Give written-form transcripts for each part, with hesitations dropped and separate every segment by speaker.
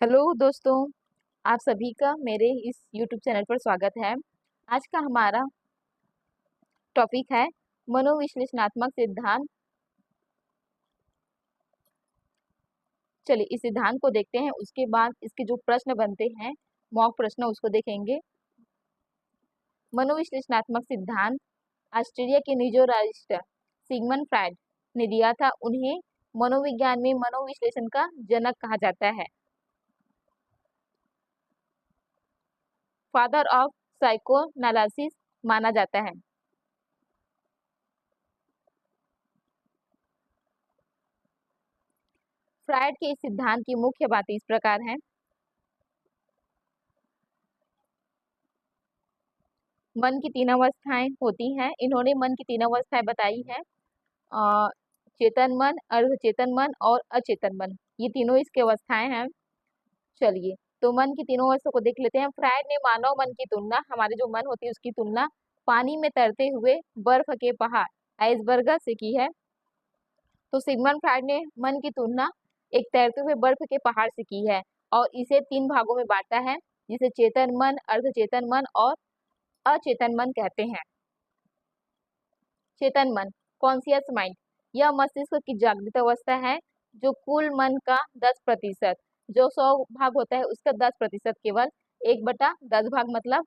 Speaker 1: Hello दोस्तों, आप सभी का मेरे इस YouTube चैनल पर स्वागत है। आज का हमारा टॉपिक है मनोविश्लेषणात्मक सिद्धांत। चलिए इस सिद्धांत को देखते हैं, उसके बाद इसके जो प्रश्न बनते हैं मॉक प्रश्न उसको देखेंगे। मनोविश्लेषणात्मक सिद्धांत ऑस्ट्रेलिया के न्यूरोलॉजिस्ट सिगमंड फ्रायड ने दिया था। उन्हें मनोविज्ञान में मनोविश्लेषण का जनक कहा जाता है, फादर ऑफ साइकोएनालिसिस माना जाता है। फ्रायड के इस सिद्धांत की मुख्य बातें इस प्रकार हैं। मन की तीन अवस्थाएं होती हैं। इन्होंने मन की तीन अवस्थाएं बताई हैं, चेतन मन, अर्धचेतन मन और अचेतन मन। ये तीनों इसकी अवस्थाएं हैं। चलिए तो मन की तीनों अवस्था को देख लेते हैं। फ्रायड ने मानव मन की तुलना, हमारे जो मन होती है उसकी तुलना पानी में तैरते हुए बर्फ के पहाड़ आइसबर्ग से की है। तो सिगमंड फ्रायड ने मन की तुलना एक तैरते हुए बर्फ के पहाड़ से की है और इसे तीन भागों में बांटा है, जिसे चेतन मन, अर्धचेतन मन और अचेतन मन कहते हैं। चेतन मन, कॉन्शियस माइंड, यह मस्तिष्क की जागृत अवस्था है जो कुल मन का 10%, जो 100 भाग होता है उसका 10% केवल 1/10 भाग मतलब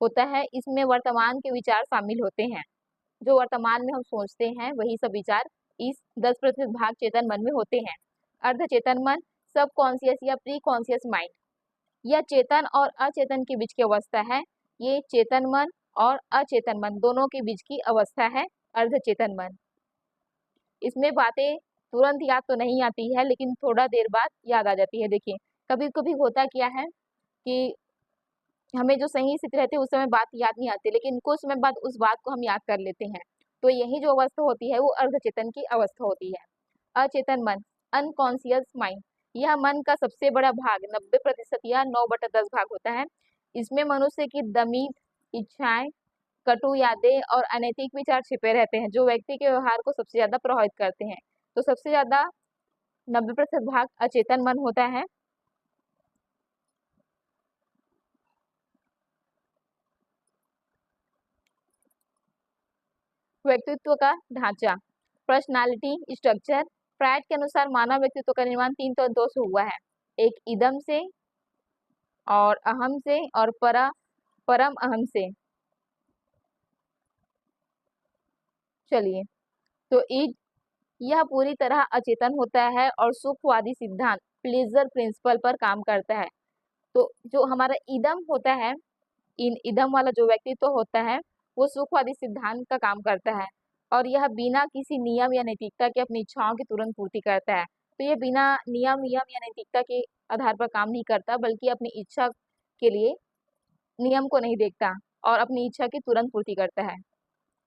Speaker 1: होता है। इसमें वर्तमान के विचार शामिल होते हैं। जो वर्तमान में हम सोचते हैं वही सब विचार इस 10% भाग चेतन मन में होते हैं। अर्धचेतन मन, सब कॉन्शियस या प्री कॉन्शियस माइंड, यह चेतन और अचेतन के बीच की अवस्था है। ये चेतन मन और अचेतन मन दोनों के बीच की अवस्था है अर्धचेतन मन। इसमें बातें तुरंत याद तो नहीं आती है, लेकिन थोड़ा देर बाद याद आ जाती है। देखिए कभी कभी होता क्या है कि हमें जो सही स्थिति रहती है उस समय बात याद नहीं आती, लेकिन कुछ समय बाद उस बात को हम याद कर लेते हैं। तो यही जो अवस्था होती है वो अर्धचेतन की अवस्था होती है। अचेतन मन, अनकॉन्शियस माइंड, यह मन का सबसे बड़ा भाग 90% या 9/10 भाग होता है। इसमें मनुष्य की दमित इच्छाएं, कटु यादें और अनैतिक विचार छिपे रहते हैं, जो व्यक्ति के व्यवहार को सबसे ज्यादा प्रभावित करते हैं। तो सबसे ज्यादा 90% भाग अचेतन मन होता है। व्यक्तित्व का ढांचा, पर्सनालिटी स्ट्रक्चर, फ्रायड के अनुसार मानव व्यक्तित्व का निर्माण 3 तत्वों से हुआ है। एक इदम से और अहम से और परम अहम से। चलिए तो ईद, यह पूरी तरह अचेतन होता है और सुखवादी सिद्धांत प्लेजर प्रिंसिपल पर काम करता है। तो जो हमारा इदम होता है, इन इदम वाला जो व्यक्तित्व होता है वो सुखवादी सिद्धांत का काम करता है और यह बिना किसी नियम या नैतिकता के अपनी इच्छाओं की तुरंत पूर्ति करता है। तो यह बिना नियम या नैतिकता के आधार पर काम नहीं करता, बल्कि अपनी इच्छा के लिए नियम को नहीं देखता और अपनी इच्छा की तुरंत पूर्ति करता है।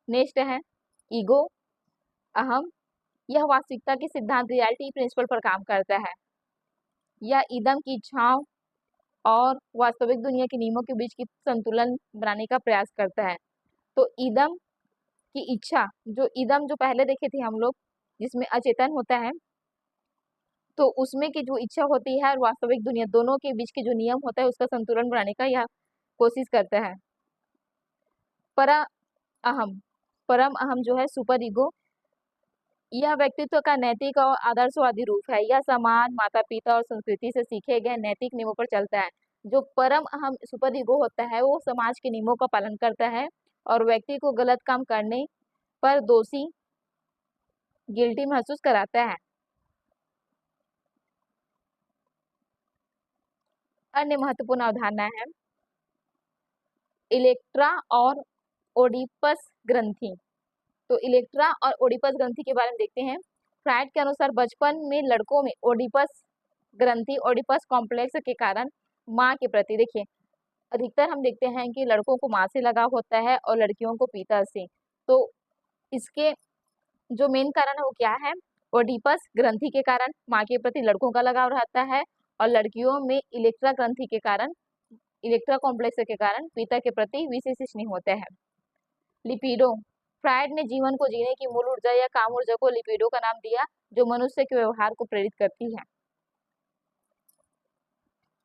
Speaker 1: नेक्स्ट है ईगो, अहम, यह वास्तविकता के सिद्धांत रियलिटी प्रिंसिपल पर काम करता है। यह इदम की इच्छाओं और वास्तविक दुनिया के नियमों के बीच की संतुलन बनाने का प्रयास करता है। तो इदम की इच्छा, जो इदम जो पहले देखे थे हम लोग जिसमें अचेतन होता है, तो उसमें की जो इच्छा होती है और वास्तविक दुनिया दोनों के बीच के जो नियम होता है उसका संतुलन बनाने का यह कोशिश करता है। पर अहम, परम अहम जो है सुपर ईगो, यह व्यक्तित्व का नैतिक और आदर्शवादी रूप है। यह समाज, माता पिता और संस्कृति से सीखे गए नैतिक नियमों पर चलता है। जो परम अहम सुपर ईगो होता है वो समाज के नियमों का पालन करता है और व्यक्ति को गलत काम करने पर दोषी, गिल्टी महसूस कराता है। अन्य महत्वपूर्ण अवधारणा है इलेक्ट्रा और ओडिपस ग्रंथि। तो इलेक्ट्रा और ओडिपस ग्रंथि के बारे में देखते हैं। फ्रायड के अनुसार बचपन में लड़कों में ओडिपस ग्रंथि, ओडिपस कॉम्प्लेक्स के कारण माँ के प्रति, देखिए अधिकतर हम देखते हैं कि लड़कों को माँ से लगाव होता है और लड़कियों को पिता से। तो इसके जो मेन कारण है वो क्या है, ओडिपस ग्रंथि के कारण माँ के प्रति लड़कों का लगाव रहता है और लड़कियों में इलेक्ट्रा ग्रंथि के कारण, इलेक्ट्रा कॉम्प्लेक्स के कारण पिता के प्रति विशेष स्नेह होता है। लिपिडो, फ्रायड ने जीवन को जीने की मूल ऊर्जा या काम ऊर्जा को लिपिडो का नाम दिया, जो मनुष्य के व्यवहार को प्रेरित करती है।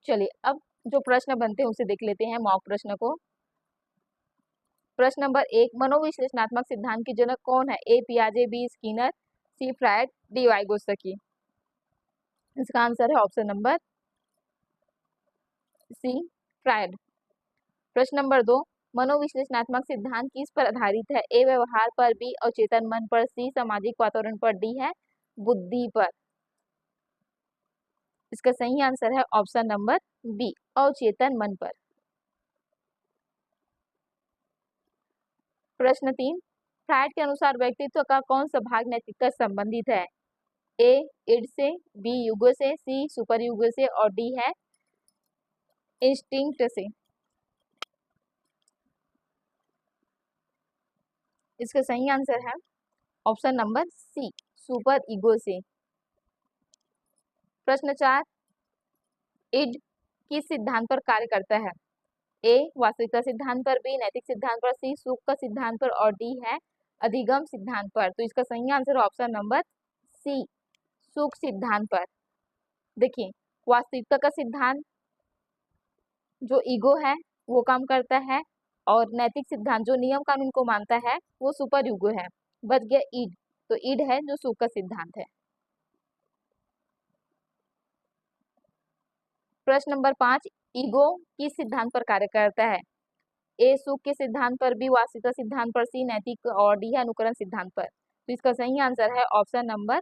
Speaker 1: चलिए अब जो प्रश्न बनते हैं उसे देख लेते हैं, मॉक प्रश्न को। प्रश्न नंबर 1, मनोविश्लेषणात्मक सिद्धांत के जनक कौन है? ए पियाजे, बी स्किनर, सी फ्रायड, डी वाइगोत्स्की। इसका आंसर है ऑप्शन नंबर सी फ्रायड। प्रश्न नंबर 2, मनोविश्लेषणात्मक सिद्धांत किस पर आधारित है? ए व्यवहार पर, बी अचेतन मन पर, सी सामाजिक वातावरण पर, डी है बुद्धि पर। इसका सही आंसर है ऑप्शन नंबर बी अचेतन मन पर। प्रश्न 3, फ्रायड के अनुसार व्यक्तित्व का कौन सा भाग नैतिकता से संबंधित है? ए इड से, बी युगो से, सी सुपर युगो से और डी है इंस्टिंक्ट से। इसका सही आंसर है option number C super ego से। प्रश्न 4, इड किस सिद्धांत पर कार्य करता है? ए वास्तविकता सिद्धांत पर, बी नैतिक सिद्धांत पर, सी सुख का सिद्धांत पर और डी है अधिगम सिद्धांत पर। तो इसका सही आंसर ऑप्शन नंबर सी सुख सिद्धांत पर। देखिए, वास्तविकता का सिद्धांत जो ईगो है वो काम करता है, और नैतिक सिद्धांत जो नियम कानून को मानता है वो सुपर ईगो है। बच गया ईड, तो ईड है जो सुख का सिद्धांत है। प्रश्न नंबर 5, ईगो किस सिद्धांत पर कार्य करता है? ए सुख के सिद्धांत पर, बी वास्तविकता सिद्धांत पर, सी नैतिक और डी है अनुकरण सिद्धांत पर। तो इसका सही आंसर है ऑप्शन नंबर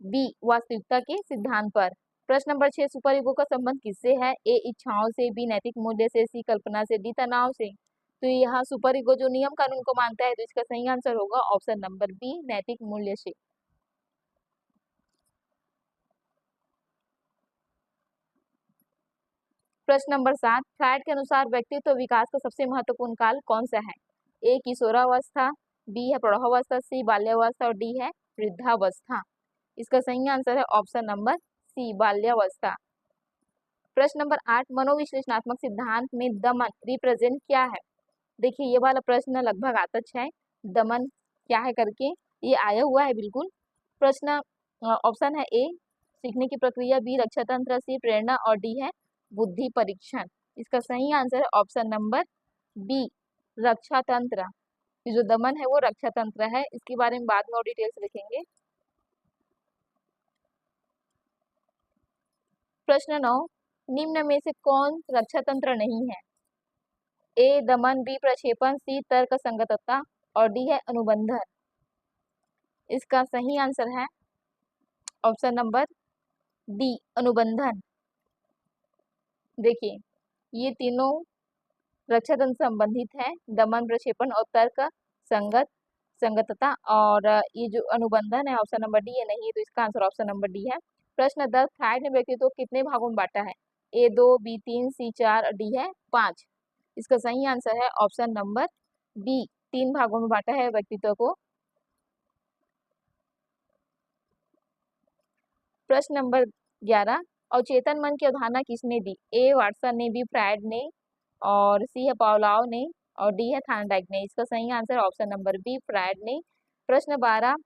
Speaker 1: बी वास्तविकता के सिद्धांत पर। प्रश्न नंबर 6, सुपर ईगो का संबंध किससे है? ए इच्छाओं से, बी नैतिक मूल्य से, सी कल्पना से, डी तनाव से। तो यहाँ सुपर ईगो जो नियम कानून को मानता है, तो इसका सही आंसर होगा ऑप्शन नंबर बी नैतिक मूल्य से। प्रश्न नंबर 7, फ्रायड के अनुसार व्यक्तित्व विकास का सबसे महत्वपूर्ण काल कौन सा है? ए किशोरावस्था, बी है प्रौढ़ावस्था, सी बाल्यावस्था और डी है वृद्धावस्था। इसका सही आंसर है ऑप्शन नंबर सी बाल्यावस्था। प्रश्न नंबर 8, मनोविश्लेषणात्मक सिद्धांत में दमन रिप्रेजेंट क्या है? देखिए, ये वाला प्रश्न लगभग आता है, दमन क्या है करके, ये आया हुआ है बिल्कुल। प्रश्न ऑप्शन है ए सीखने की प्रक्रिया, बी रक्षा तंत्र, सी प्रेरणा और डी है बुद्धि परीक्षण। इसका सही आंसर है ऑप्शन नंबर बी रक्षा तंत्र। जो दमन है वो रक्षा तंत्र है, इसके बारे में बाद में और डिटेल से देखेंगे। प्रश्न 9, निम्न में से कौन रक्षा तंत्र नहीं है? ए दमन, बी प्रक्षेपण, सी तर्क संगतता और डी है अनुबंधन। इसका सही आंसर है ऑप्शन नंबर डी अनुबंधन। देखिए, ये तीनों रक्षा तंत्र संबंधित है, दमन, प्रक्षेपण और तर्क संगतता, और ये जो अनुबंधन है ऑप्शन नंबर डी ये नहीं है, तो इसका आंसर ऑप्शन नंबर डी है। प्रश्न 10, फ्रायड ने व्यक्तित्व को कितने भागों में बांटा है? ए 2, बी 3, सी 4 और डी है 5। इसका सही आंसर है ऑप्शन नंबर बी 3 भागों में बांटा है व्यक्तित्व को। प्रश्न नंबर 11, अवचेतन मन की अवधारणा किसने दी? ए वाटसन ने, बी फ्रायड ने और सी है पावलोव ने और डी है थायरडाइक ने। इसका सही answer option number B Freud ने। प्रश्न 12,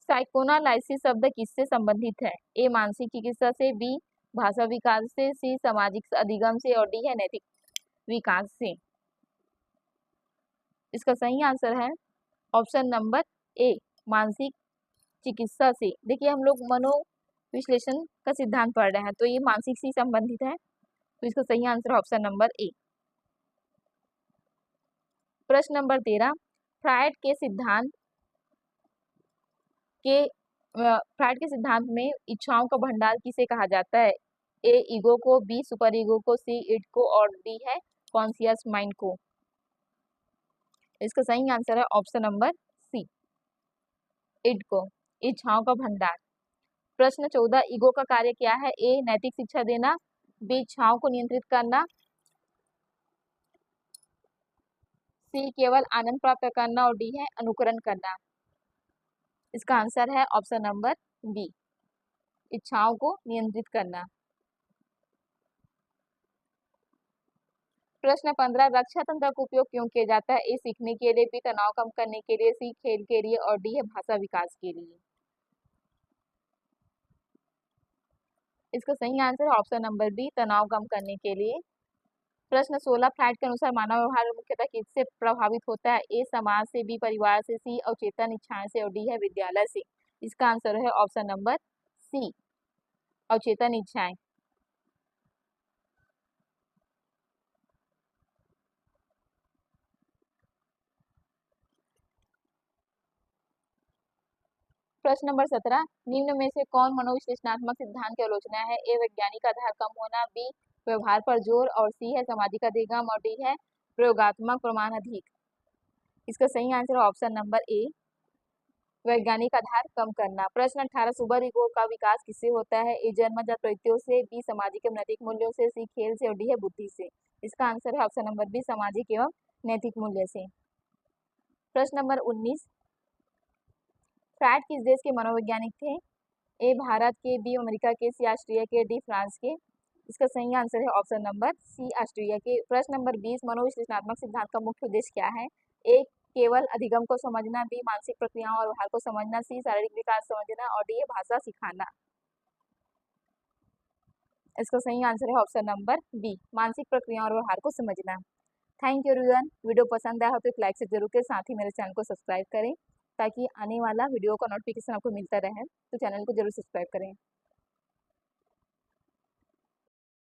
Speaker 1: साइकोनालाइसिस शब्द किससे संबंधित है? ए मानसिक चिकित्सा से, बी भाषा विकास से, सी सामाजिक अधिगम से और डी है नैतिक विकास से। इसका सही आंसर है ऑप्शन नंबर ए मानसिक चिकित्सा से। देखिए, हम लोग मनोविश्लेषण का सिद्धांत पढ़ रहे हैं, तो ये मानसिक से संबंधित है, तो इसका सही आंसर ऑप्शन नंबर ए। प्रश्न नंबर 13, फ्रायड के सिद्धांत में इच्छाओं का भंडार किसे कहा जाता है? ए ईगो को, बी सुपर ईगो को, सी इड को और डी है कॉन्शियस माइंड को। इसका सही आंसर है ऑप्शन नंबर सी इड को, इच्छाओं का भंडार। प्रश्न 14, ईगो का कार्य क्या है? ए नैतिक शिक्षा देना, बी इच्छाओं को नियंत्रित करना, सी केवल आनंद प्राप्त करना और डी है अनुकरण करना। इसका आंसर है ऑप्शन नंबर बी इच्छाओं को नियंत्रित करना। प्रश्न 15, रक्षा तंत्र का उपयोग क्यों किया जाता है? ए सीखने के लिए, बी तनाव कम करने के लिए, सी खेल के लिए और डी है भाषा विकास के लिए। इसका सही आंसर है ऑप्शन नंबर बी, तनाव कम करने के लिए। प्रश्न 16, फ्राइड के अनुसार मानव व्यवहार मुख्यतः किससे प्रभावित होता है? ए समाज से, बी परिवार से, सी अवचेतन इच्छाएं से और डी है विद्यालय से। इसका आंसर है ऑप्शन नंबर सी, अवचेतन इच्छाएं। प्रश्न नंबर 17, निम्न में से कौन मनोविश्लेषणात्मक सिद्धांत की आलोचना है? ए वैज्ञानिक आधार कम होना, बी व्यवहार पर जोर और सी है सामाजिक अधिगम और डी है प्रयोगात्मक प्रमाण अधिक। इसका सही आंसर है ऑप्शन नंबर ए, वैज्ञानिक आधार कम करना। प्रश्न 18, सुपर ईगो का विकास किससे होता है? ए जन्मजात प्रवृत्तियों से, बी सामाजिक एवं नैतिक मूल्यों से, सी खेल से और डी है बुद्धि से। इसका आंसर है ऑप्शन नंबर बी, सामाजिक एवं नैतिक मूल्य से। प्रश्न नंबर 19, फ्रायड किस देश के मनोवैज्ञानिक थे? ए भारत के, बी अमेरिका के, सी ऑस्ट्रिया के, डी फ्रांस के। इसका सही आंसर है ऑप्शन नंबर सी, ऑस्ट्रिया के। प्रश्न नंबर 20, मनोविश्लेषणात्मक सिद्धांत का मुख्य उद्देश्य क्या है? ए केवल अधिगम को समझना, बी मानसिक प्रक्रियाओं और व्यवहार को समझना, सी शारीरिक विकास समझना और डी भाषा सिखाना। इसका सही आंसर है ऑप्शन नंबर बी, मानसिक प्रक्रियाओं और व्यवहार को समझना। Thank you everyone. वीडियो पसंद आया हो तो एक लाइक से जरूर करें, साथ ही मेरे चैनल को सब्सक्राइब करें ताकि आने वाला वीडियो का नोटिफिकेशन आपको मिलता रहे। तो चैनल को जरूर सब्सक्राइब करें।